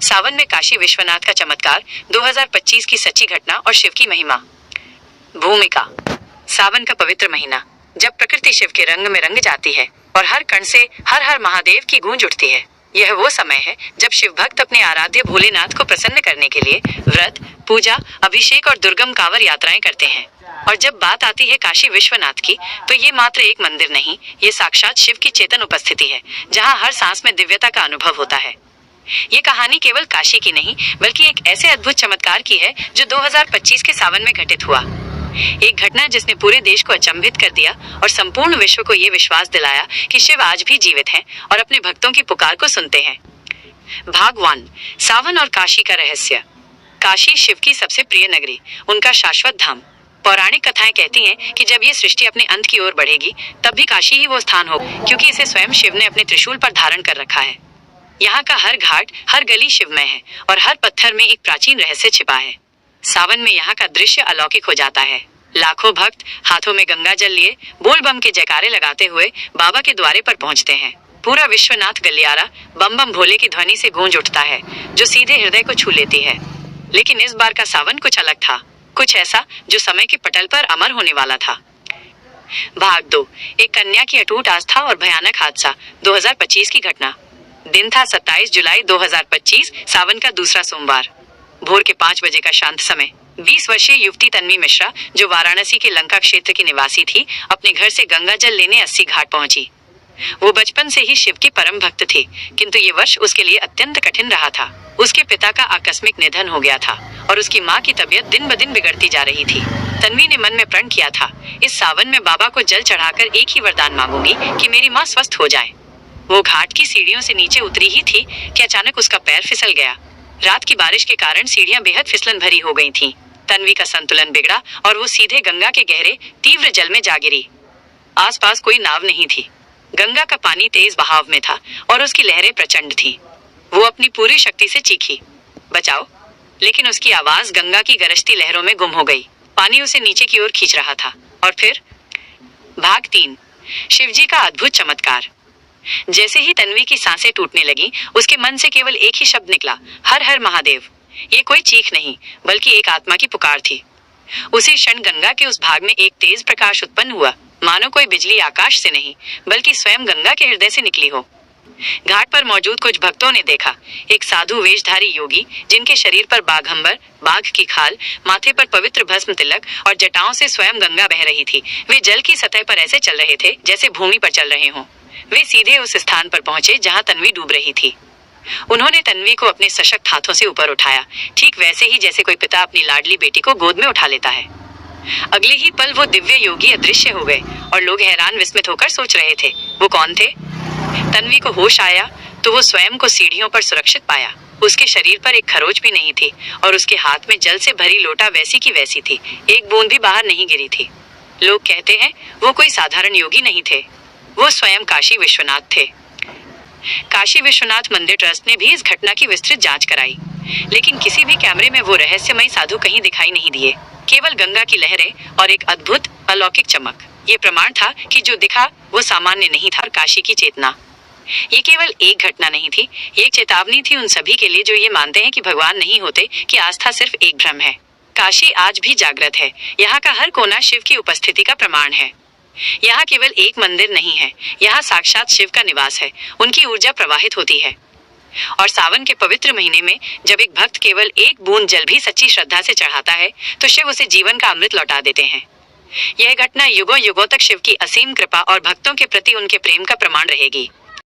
सावन में काशी विश्वनाथ का चमत्कार, 2025 की सच्ची घटना और शिव की महिमा। भूमिका। सावन का पवित्र महीना, जब प्रकृति शिव के रंग में रंग जाती है और हर कण से हर हर महादेव की गूंज उठती है। यह वो समय है जब शिव भक्त अपने आराध्य भोलेनाथ को प्रसन्न करने के लिए व्रत, पूजा, अभिषेक और दुर्गम कांवर यात्राएं करते हैं। और जब बात आती है काशी विश्वनाथ की, तो ये मात्र एक मंदिर नहीं, ये साक्षात शिव की चेतन उपस्थिति है, जहाँ हर सांस में दिव्यता का अनुभव होता है। ये कहानी केवल काशी की नहीं, बल्कि एक ऐसे अद्भुत चमत्कार की है जो 2025 के सावन में घटित हुआ। एक घटना जिसने पूरे देश को अचंभित कर दिया और संपूर्ण विश्व को ये विश्वास दिलाया कि शिव आज भी जीवित हैं और अपने भक्तों की पुकार को सुनते हैं। भाग 1, सावन और काशी का रहस्य। काशी शिव की सबसे प्रिय नगरी, उनका शाश्वत धाम। पौराणिक कथाएं कहती हैं कि जब ये सृष्टि अपने अंत की ओर बढ़ेगी, तब भी काशी ही वो स्थान होगा, क्योंकि इसे स्वयं शिव ने अपने त्रिशूल पर धारण कर रखा है। यहाँ का हर घाट, हर गली शिवमय है और हर पत्थर में एक प्राचीन रहस्य छिपा है। सावन में यहाँ का दृश्य अलौकिक हो जाता है। लाखों भक्त हाथों में गंगा जल लिए बोल बम के जयकारे लगाते हुए बाबा के द्वारे पर पहुँचते हैं। पूरा विश्वनाथ गलियारा बम बम भोले की ध्वनि से गूंज उठता है, जो सीधे हृदय को छू लेती है। लेकिन इस बार का सावन कुछ अलग था, कुछ ऐसा जो समय के पटल पर अमर होने वाला था। भाग 2, एक कन्या की अटूट आस्था और भयानक हादसा। 2025 की घटना। दिन था 27 जुलाई 2025, सावन का दूसरा सोमवार। भोर के 5 बजे का शांत समय। 20 वर्षीय युवती तन्वी मिश्रा, जो वाराणसी के लंका क्षेत्र की निवासी थी, अपने घर से गंगा जल लेने 80 घाट पहुंची। वो बचपन से ही शिव की परम भक्त थी, किंतु ये वर्ष उसके लिए अत्यंत कठिन रहा था। उसके पिता का आकस्मिक निधन हो गया था और उसकी माँ की तबीयत दिन ब दिन बिगड़ती जा रही थी। तन्वी ने मन में प्रण किया था, इस सावन में बाबा को जल चढ़ाकर एक ही वरदान मांगूंगी कि मेरी माँ स्वस्थ हो जाए। वो घाट की सीढ़ियों से नीचे उतरी ही थी कि अचानक उसका पैर फिसल गया। रात की बारिश के कारण सीढ़ियां बेहद फिसलन भरी हो गई थीं। तन्वी का संतुलन बिगड़ा और वो सीधे गंगा के गहरे तीव्र जल में जा गिरी। आसपास कोई नाव नहीं थी। गंगा का पानी तेज बहाव में था और उसकी लहरें प्रचंड थी। वो अपनी पूरी शक्ति से चीखी, बचाओ, लेकिन उसकी आवाज गंगा की गरजती लहरों में गुम हो गई। पानी उसे नीचे की ओर खींच रहा था। और फिर भाग 3, शिवजी का अद्भुत चमत्कार। जैसे ही तन्वी की सांसें टूटने लगी, उसके मन से केवल एक ही शब्द निकला, हर हर महादेव। ये कोई चीख नहीं, बल्कि एक आत्मा की पुकार थी। उसी क्षण गंगा के उस भाग में एक तेज प्रकाश उत्पन्न हुआ, मानो कोई बिजली आकाश से नहीं, बल्कि स्वयं गंगा के हृदय से निकली हो। घाट पर मौजूद कुछ भक्तों ने देखा, एक साधु वेशधारी योगी, जिनके शरीर पर बाघंबर, बाघ की खाल, माथे पर पवित्र भस्म तिलक और जटाओं से स्वयं गंगा बह रही थी। वे जल की सतह पर ऐसे चल रहे थे जैसे भूमि पर चल रहे हों। वे सीधे उस स्थान पर पहुंचे जहां तन्वी डूब रही थी। उन्होंने तन्वी को अपने सशक्त हाथों से ऊपर उठाया, ठीक वैसे ही जैसे कोई पिता अपनी लाडली बेटी को गोद में उठा लेता है। अगले ही पल वो दिव्य योगी अदृश्य हो गए और लोग हैरान विस्मित होकर सोच रहे थे, वो कौन थे? तन्वी को होश आया तो वो स्वयं को सीढ़ियों पर सुरक्षित पाया। उसके शरीर पर एक खरोच भी नहीं थी और उसके हाथ में जल से भरी लोटा वैसी की वैसी थी, एक बूंद भी बाहर नहीं गिरी थी। लोग कहते हैं वो कोई साधारण योगी नहीं थे, वो स्वयं काशी विश्वनाथ थे। काशी विश्वनाथ मंदिर ट्रस्ट ने भी इस घटना की विस्तृत जांच कराई, लेकिन किसी भी कैमरे में वो रहस्यमयी साधु कहीं दिखाई नहीं दिए। केवल गंगा की लहरें और एक अद्भुत अलौकिक चमक। ये प्रमाण था कि जो दिखा वो सामान्य नहीं था। काशी की चेतना, ये केवल एक घटना नहीं थी, ये एक चेतावनी थी उन सभी के लिए जो ये मानते हैं कि भगवान नहीं होते, कि आस्था सिर्फ एक भ्रम है। काशी आज भी जागृत है। यहाँ का हर कोना शिव की उपस्थिति का प्रमाण है। यहाँ केवल एक मंदिर नहीं है, यहाँ साक्षात शिव का निवास है। उनकी ऊर्जा प्रवाहित होती है। और सावन के पवित्र महीने में जब एक भक्त केवल एक बूंद जल भी सच्ची श्रद्धा से चढ़ाता है, तो शिव उसे जीवन का अमृत लौटा देते हैं। यह घटना युगों युगों तक शिव की असीम कृपा और भक्तों के प्रति उनके प्रेम का प्रमाण रहेगी।